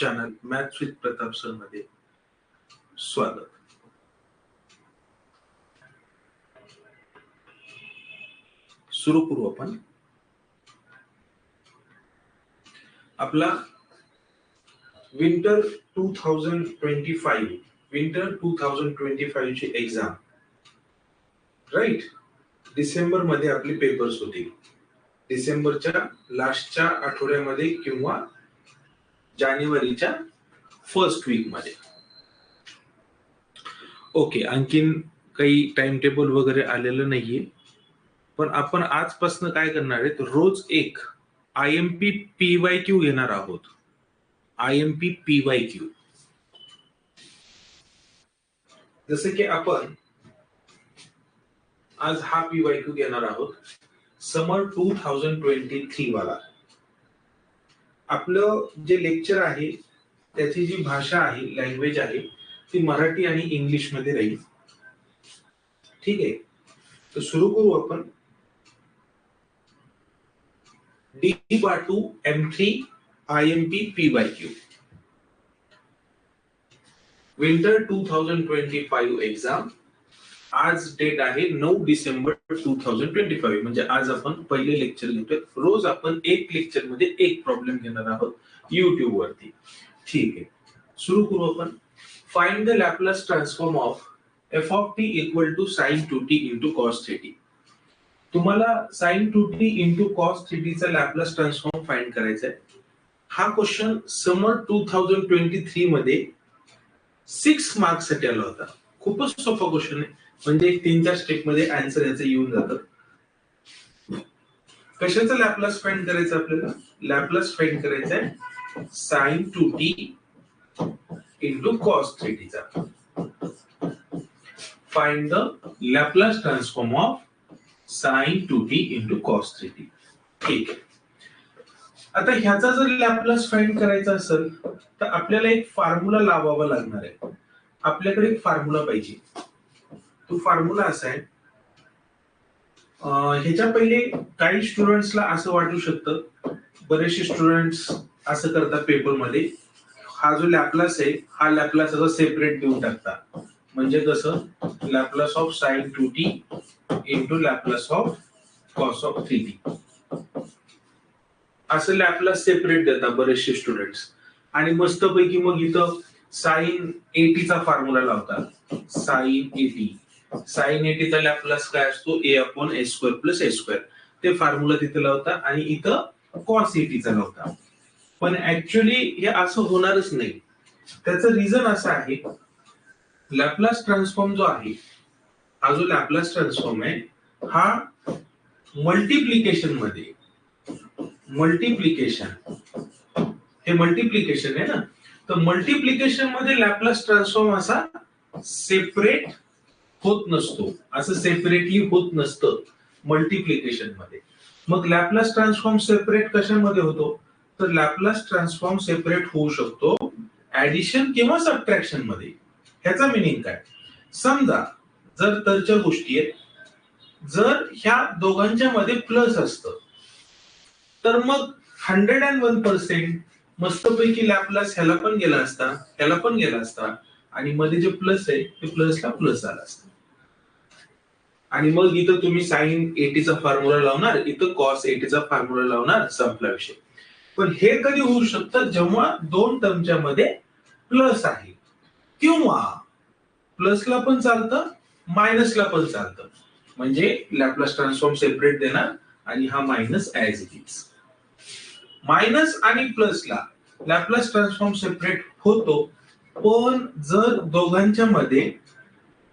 Channel maths with Pratap sir मध्ये स्वागत. सुरू करू आपण आपला विंटर 2025 ची एक्झाम. राईट, डिसेंबर मध्ये आपले पेपर्स होतील. डिसेंबरच्या लास्टच्या आठवड्यामध्ये किंवा जानेवारीच्या फर्स्ट वीक मध्ये. ओके, आणखीन काही टाइम टेबल वगैरे आलेलं नाहीये, पण आपण आजपासून काय करणार आहे, रोज एक IMP PYQ घेणार आहोत. IMP PYQ. जसे की आपण आज हा PYQ घेणार आहोत, समर 2023 वाला. आपलं जे लेक्चर आहे त्याची जी भाषा आहे, लँग्वेज आहे, ती मराठी आणि इंग्लिश मध्ये राहील. ठीक आहे, तर सुरू करू आपण. D2 M3 IMP PYQ winter 2025 exam. आज डेट आहे 9 डिसेंबर 2025. म्हणजे आज आपण पहिले लेक्चर घेतोय. रोज आपण एक लेक्चर मध्ये एक प्रॉब्लेम घेणार आहोत युट्यूब वरती. ठीक आहे, सुरू करू आपण. Find the Laplace transform of f of t equal to sin 2t into cos 3t. तुम्हाला sin 2t into cos 3t चा लॅपलास ट्रान्सफॉर्म फाइंड करायचा आहे. हा क्वेश्चन समर 2023 मध्ये 6 मार्क्स साठी आला होता. खूपच सोपा क्वेश्चन आहे, म्हणजे 3-4 स्टेप मध्ये आन्सर याचं येऊन जातं. कशाचं लॅपलास फाइंड करायचं आपल्याला? लॅपलास फाइंड करायचं आहे sin 2t into cos 3t चा. Find the Laplace transform of sin 2t into cos 3t. ठीक आहे, आता ह्याचा जर लॅपलास फाइंड करायचा असेल तर आपल्याला एक फॉर्म्युला लावावा लागणार आहे. आपल्याकडे एक फॉर्म्युला पाहिजे. तो फॉर्म्युला असा आहे, ह्याच्या पहिले काही स्टुडंट्सला असं वाटू शकतं, बरेचसे स्टुडंट्स असं करतात पेपर मध्ये, हा जो लॅपलास आहे हा लॅपलास असा सेपरेट देऊन टाकतात. म्हणजे कसं, Laplace of sin 2t into Laplace of cos of 3t असं लॅपलास सेपरेट देतात बरेचसे स्टुडंट्स. आणि मस्तपैकी मग इथं sin 80 चा फॉर्म्युला लावतात. sin 80 चा लॅपलास काय असतो, a/a² + a². ते फॉर्म्युला तिथे लावतात आणि इथं cos 80 चा लावतात. पण ऍक्च्युअली हे असं होणारच नाही. त्याचं रिझन असं आहे, लॅपलास ट्रान्सफॉर्म जो आहे, हा जो लॅपलास ट्रान्सफॉर्म आहे हा मल्टिप्लिकेशन मध्ये, हे मल्टिप्लिकेशन आहे ना, तर मल्टिप्लिकेशन मध्ये लॅपलास ट्रान्सफॉर्म असा सेपरेट होत नसतो, असं सेपरेटली होत नसतं मल्टिप्लिकेशन मध्ये. मग लॅपलास ट्रान्सफॉर्म सेपरेट कशामध्ये होतो, तर लॅपलास ट्रान्सफॉर्म सेपरेट होऊ शकतो ऍडिशन किंवा सबट्रॅक्शन मध्ये. ह्याचा मिनिंग काय, समजा जर तरच्या गोष्टी आहेत, जर ह्या दोघांच्या मध्ये प्लस असतं तर मग 101% मस्तपैकी लॅपलास ह्याला पण गेला असता, ह्याला पण गेला असता, आणि मध्ये जे प्लस आहे ते प्लसला प्लस झाला असता. आणि मग इथं तुम्ही sin 80 चा फॉर्म्युला लावणार, इथं cos 80 चा फॉर्म्युला लावणार, संपला विषय. पण हे कधी होऊ शकतं, जेव्हा दोन टर्मच्या मध्ये प्लस आहे, किंवा प्लसला पण चालतं मायनसला पण चालतं. म्हणजे लॅपलास ट्रान्सफॉर्म सेपरेट देणार आणि हा minus as it is. Minus आणि प्लसला लॅपलास ट्रान्सफॉर्म सेपरेट होतो, पण जर दोघांच्या मध्ये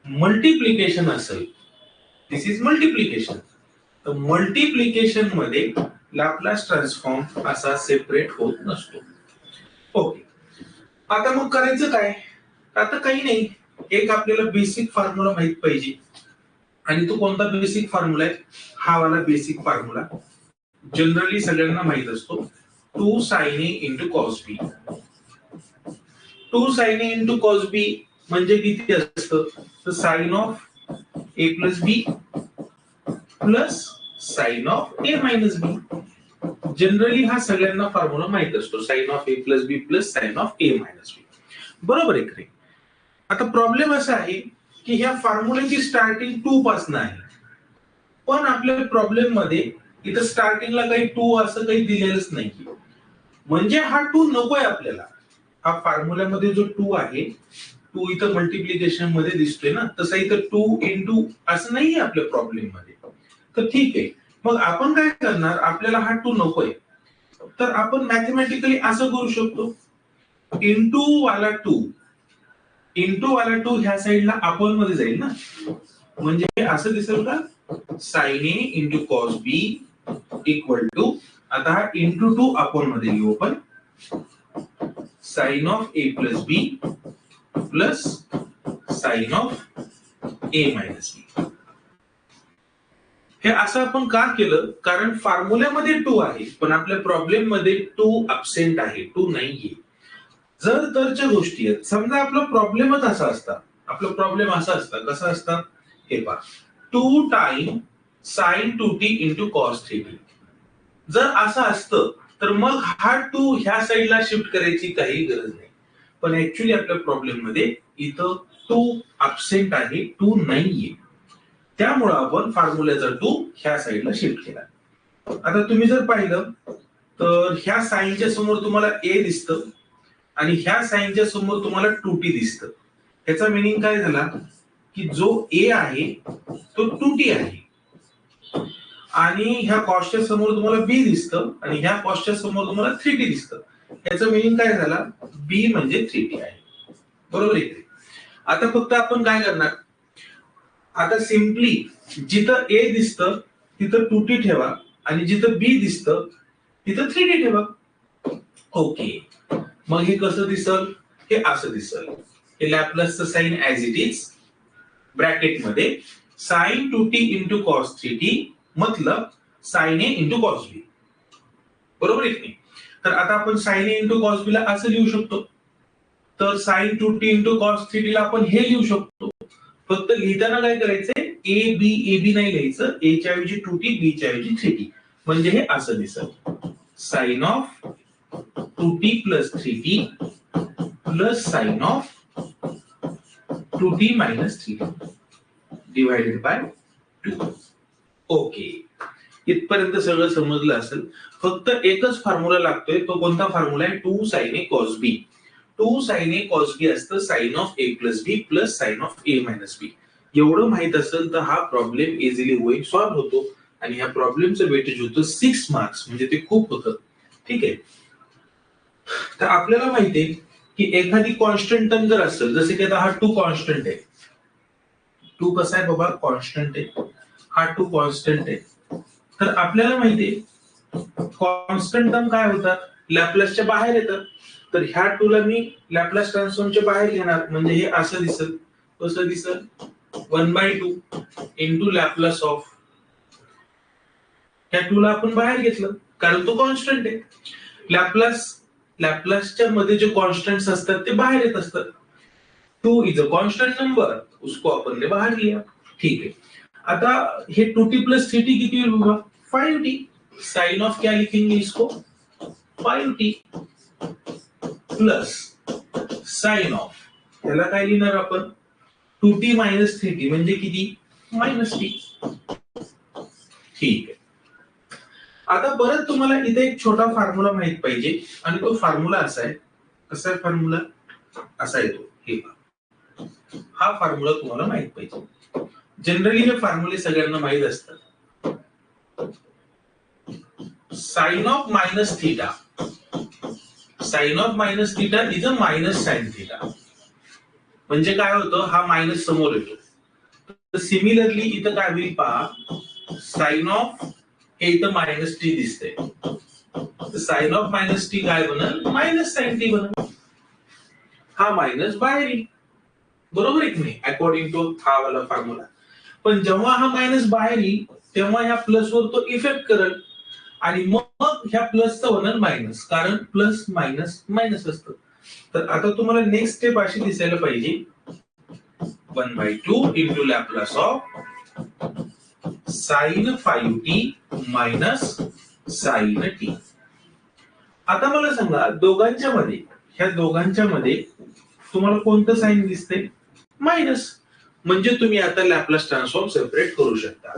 मल्टिप्लिकेशन असेल, दिस इज मल्टिप्लिकेशन, तर मल्टिप्लिकेशन मध्ये लॅपलास ट्रान्सफॉर्म असा सेपरेट होत नसतो. ओके, आता मग करायचं काय? आता काही नाही, एक आपल्याला बेसिक फॉर्म्युला माहित पाहिजे. आणि तो कोणता बेसिक फॉर्म्युला आहे? हा वाला बेसिक फॉर्म्युला जनरली सगळ्यांना माहित असतो, 2 sin a into cos b. 2 sin a into cos b म्हणजे किती असतं, तर sin of a plus b plus sin of a minus b. Generally हा सगळ्यांना फॉर्म्युला माहित असतो, sine of a plus b plus sine of a minus b. बरोबर आहे खरे. आता प्रॉब्लेम असा आहे की ह्या फॉर्म्युल्याची स्टार्टिंग 2 पासून आहे, पण आपल्या प्रॉब्लेम मध्ये इथं स्टार्टिंगला काही 2 असं काही दिलेलंच नाही. म्हणजे हा 2 नकोय आपल्याला. हा फॉर्म्युल्यामध्ये जो 2 आहे, 2 इथं मल्टिप्लिकेशन मध्ये दिसतोय ना, तसा इथं 2 इंटू असं नाहीये आपल्या प्रॉब्लेम मध्ये. तर ठीक आहे, मग आपण काय करणार, आपल्याला हा 2 नकोय, तर आपण मॅथमॅटिकली असं करू शकतो, इंटू वाला 2 ह्या साईडला अपोन मध्ये जाईल ना, म्हणजे असं दिसेल का, sine a into cos b equal to, आता हा इंटू 2 अपोन मध्ये लिहू आपण, sine of a plus b plus sine of a minus b. हे असं आपण का केलं, कारण फॉर्म्युल्यामध्ये 2 आहे, पण आपल्या प्रॉब्लेम मध्ये 2 अब्सेंट आहे, 2 नाहीये. जर तरच्या गोष्टी आहेत, समजा आपला प्रॉब्लेमच असा असता, आपला प्रॉब्लेम असा असता, कसा असता, हे पहा, 2 time sign 2t into cos 3t. जर असं असतं तर मग हा 2 ह्या साईडला शिफ्ट करायची काही गरज नाही, पण ऍक्च्युली आपल्या प्रॉब्लेम मध्ये इथं 2 अब्सेंट आहे, 2 नाहीये, त्यामुळे आपण फॉर्म्युल्याचा 2 ह्या साईडला शिफ्ट केला. आता तुम्ही जर पाहिलं तर ह्या साइनच्या समोर तुम्हाला ए दिसतं आणि ह्या साइनच्या समोर तुम्हाला 2t दिसतं. ह्याचा मिनिंग काय झाला की जो ए आहे तो 2t आहे, आणि ह्या कॉस्टच्या समोर तुम्हाला बी दिसतं आणि ह्या कॉस्टच्या समोर तुम्हाला 3t दिसतं. ह्याचा मिनिंग काय झाला, बी म्हणजे 3t आहे. बरोबर आहे. आता फक्त आपण काय करणार, आता सिम्पली जिथं ए दिसतं तिथं 2t ठेवा आणि जिथं बी दिसतं तिथं 3t ठेवा. ओके, मग हे कसं दिसल, हे असं दिसल, हे लॅपलासचं sine as it is, bracket मध्ये sine 2t into cos 3t मतलब sine a into cos b. बरोबर आहे की. तर आता आपण sine a into cos b ला असं लिहू शकतो, तर sign 2t into cos 3t ला आपण हे लिहू शकतो. फक्त लिहिताना काय करायचंय, ए बी नाही लिहायचं, ए च्या ऐवजी 2t, बी च्या ऐवजी 3t, म्हणजे हे असं दिसल, sine of 2t plus 3t plus sine of 2t minus 3t divided by 2. Okay, इथपर्यंत सगळं समजलं असेल. फक्त एकच फॉर्म्युला लागतोय, तो कोणता फॉर्म्युला आहे, 2 sin a cos b. 2 sin a cos b असतं sine of a plus b plus sine of a minus b. एवढं माहित असेल तर हा प्रॉब्लेम इझिली होईल, सॉल्व्ह होतो, आणि ह्या प्रॉब्लेमचं वेटेज होतं 6 मार्क्स, म्हणजे ते खूप होतं. ठीक आहे. तर आपल्याला माहिती आहे की एखादी कॉन्स्टंट टर्म जर असेल, जसे की आता हा 2 कॉन्स्टंट आहे, 2 कसा आहे बाबा, कॉन्स्टंट आहे, हा 2 कॉन्स्टंट आहे, तर आपल्याला माहितीये कॉन्स्टंट टर्म काय होतात, लॅपलासच्या बाहेर येतात. तर ह्या 2 ला मी लॅपलास ट्रान्सफॉर्मच्या बाहेर घेणार, म्हणजे हे असं दिसेल, कसं दिसेल, 1/2 इंटू लॅपलास ऑफ, ह्या 2 ला आपण बाहेर घेतलं कारण तो कॉन्स्टंट आहे. लॅपलासच्या मध्ये जे कॉन्स्टंट्स असतात ते बाहेर येत असतात. 2 इज अ कॉन्स्टंट नंबर, उसको अपन ने बाहर लिया. ठीक है. आता हे 2t प्लस 3t किती होगा, 5t. साइन ऑफ क्या लिखेंगे इसको, 5t प्लस साइन ऑफ, याला काय लिहिणार आपण, 2t मायनस 3t म्हणजे किती, मायनस t. ठीक आहे. आता परत तुम्हाला इथे एक छोटा फॉर्म्युला माहित पाहिजे, आणि तो फॉर्म्युला असा आहे, कसा आहे फॉर्म्युला, असा येतो, हे हा फॉर्म्युला तुम्हाला माहित पाहिजे. जनरली हे फॉर्म्युले सगळ्यांना माहित असतात. Sine of minus theta, sine of minus theta is a minus sine theta. म्हणजे काय होतं, हा मायनस समोर येतो. तर सिमिलरली इथं काय होईल पहा, साइन ऑफ हे इथं मायनस टी दिसते, साइन ऑफ मायनस टी काय बनल, मायनस साइन टी बनल. हा मायनस बाहेर येईल, बरोबर आहे की नाही, अकॉर्डिंग टू हा वाला फॉर्म्युला. पण जेव्हा हा मायनस बाहेर येईल तेव्हा ह्या प्लस वर तो इफेक्ट करेल, आणि मग ह्या प्लसचं होणार मायनस, कारण प्लस मायनस मायनस असतं. तर आता तुम्हाला नेक्स्ट स्टेप अशी दिसायला पाहिजे, 1/2 into Laplace of sine 5t minus sine t. आता मला सांगा ह्या दोघांच्या मध्ये तुम्हाला कोणतं साइन दिसते? मायनस. म्हणजे तुम्ही आता लॅपलास ट्रान्सफॉर्म सेपरेट करू शकता.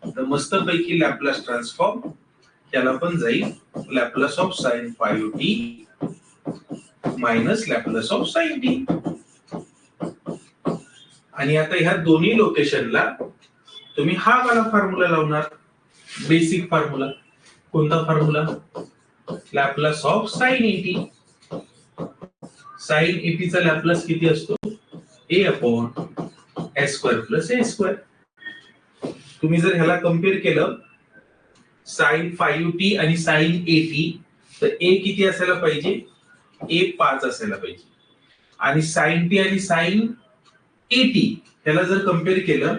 तर मस्तपैकी लॅपलास ट्रान्सफॉर्म त्याला पण जाईल Laplace of sine 5t minus Laplace of sign T. आणि आता ह्या दोन्ही लोकेशनला तुम्ही हा वाला फॉर्म्युला लावणार, बेसिक फॉर्म्युला. कोणता formula? Laplace of sine a t. Sine a t चा लॅपलास किती असतो? a upon s square plus a square. तुम्ही जर ह्याला कम्पेअर केलं साइन 5t आणि साइन 80, तर a किती असायला पाहिजे? a 5 असायला पाहिजे. आणि साइन t आणि साइन 80 ह्याला जर कम्पेअर केलं,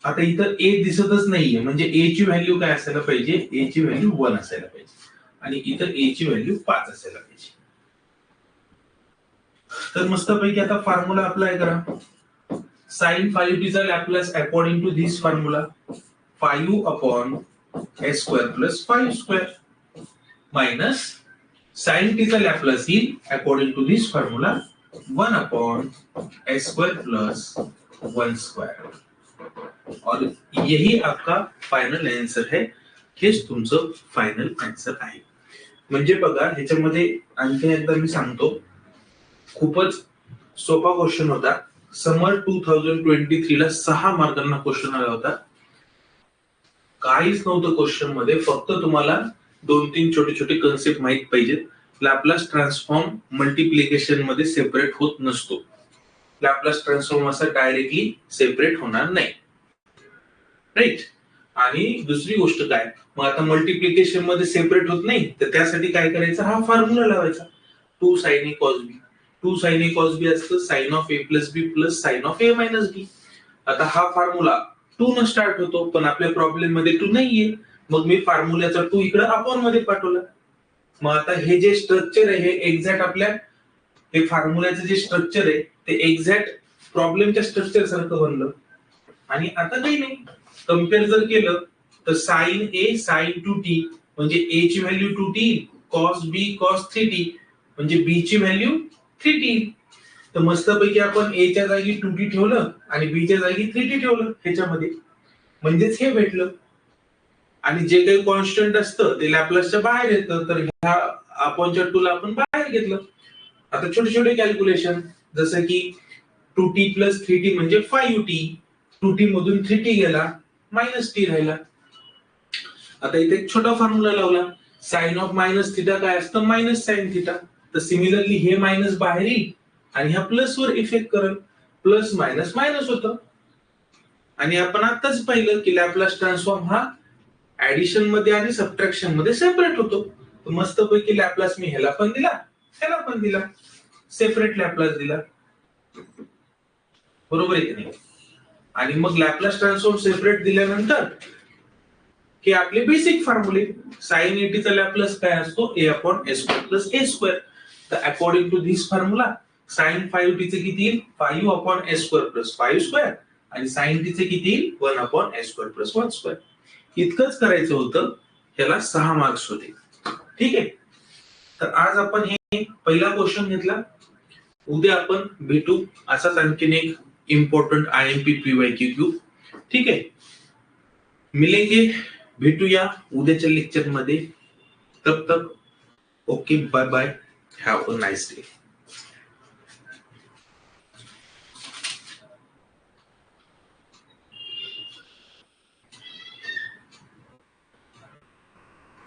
आता इथं a दिसतच नाहीये, म्हणजे a ची व्हॅल्यू काय असायला पाहिजे? a ची व्हॅल्यू 1 असायला पाहिजे आणि इथं a ची व्हॅल्यू 5 असायला पाहिजे. तर मस्तपैकी आता फॉर्म्युला अप्लाय करा. साइन 5t चा Laplace according to this formula 5 upon s square plus 5 square minus sine t चा लॅपलास येईल according to this formula 1 upon s square plus 1 square. और यही आपका फायनल आंसर है. हेच तुमचं फायनल आंसर आहे. म्हणजे बघा ह्याच्यामध्ये आणखी एकदा मी सांगतो, खूपच सोपा क्वेश्चन होता. समर 2023 ला 6 मार्कांना क्वेश्चन आला होता. काहीच नव्हतं क्वेश्चन मध्ये, फक्त तुम्हाला 2-3 छोटे छोटे कन्सेप्ट माहित पाहिजेत. लॅपलास ट्रान्सफॉर्म मल्टिप्लिकेशन मध्ये सेपरेट होत नसतो. लॅपलास ट्रान्सफॉर्म असा डायरेक्टली सेपरेट होणार नाही, राईट. आणि दुसरी गोष्ट काय, मग आता मल्टिप्लिकेशन मध्ये सेपरेट होत नाही, तर त्यासाठी काय करायचं? हा फॉर्म्युला लावायचा 2 sin a cos b. 2 sin a cos b असतं sine of a plus b plus sine of a minus b. आता हा फॉर्म्युला 2 न स्टार्ट होतो, पण आपल्या प्रॉब्लेम मध्ये 2 नाहीये. मग मी फॉर्म्युल्याचा 2 इकडे अपॉन मध्ये पाठवला. मग आता हे जे स्ट्रक्चर आहे हे एक्झॅक्ट आपल्या हे फॉर्म्युल्याचं जे स्ट्रक्चर आहे ते एक्झॅक्ट प्रॉब्लेमच्या स्ट्रक्चर सारखं बनलं. आणि आता काही नाही, कम्पेअर जर केलं तर साइन a साइन 2t म्हणजे a ची value 2t, cos b cos 3t म्हणजे b ची व्हॅल्यू 3t. तर मस्तपैकी आपण a च्या जागी 2t ठेवलं आणि b च्या जागी 3t ठेवलं ह्याच्यामध्ये, म्हणजेच हे भेटलं. आणि जे काही कॉन्स्टंट असतं ते लॅपलासच्या बाहेर येतं, तर ह्या अपॉनच्या 2 ला आपण बाहेर घेतलं. आता छोटे छोटे कॅल्क्युलेशन, जसं की 2t प्लस 3t म्हणजे 5t. 2t मधून 3t गेला, मायनस t राहिला. आता इथे एक छोटा फॉर्म्युला लावला, साइन ऑफ मायनस थिटा काय असतं? Minus sine theta. तर सिमिलरली हे मायनस बाहेर येईल आणि ह्या प्लस वर इफेक्ट करेल, प्लस मायनस मायनस होतं. आणि आपण आताच पाहिलं की लॅपलास ट्रान्सफॉर्म हा ऍडिशन मध्ये आणि सबट्रॅक्शन मध्ये सेपरेट होतो. तर मस्तपैकी लॅपलास मी ह्याला पण दिला, ह्याला पण दिला, सेपरेट लॅपलास दिला, बरोबर आहे की नाही? आणि मग लॅपलास ट्रान्सफॉर्म सेपरेट दिल्यानंतर की आपले बेसिक फॉर्म्युले, साइन 80 चा लॅपलास काय असतो? a upon s square plus a square. तर according to this formula sine 5t चे किती येईल? 5 upon s square plus 5 square. आणि साइन t चे किती येईल? 1 upon s square plus 1 square. इतकंच करायचं होतं, त्याला 6 मार्क्स होते. ठीक आहे. तर आज आपण हे पहिला क्वेश्चन घेतला. उद्या आपण भेटू असाच आणखीन एक इम्पॉर्टंट आयएमपी पीवायक्यू. ठीक आहे, मिलेंगे, भेटूया उद्याच्या लेक्चर मध्ये. तब तक okay, bye bye, have a nice day.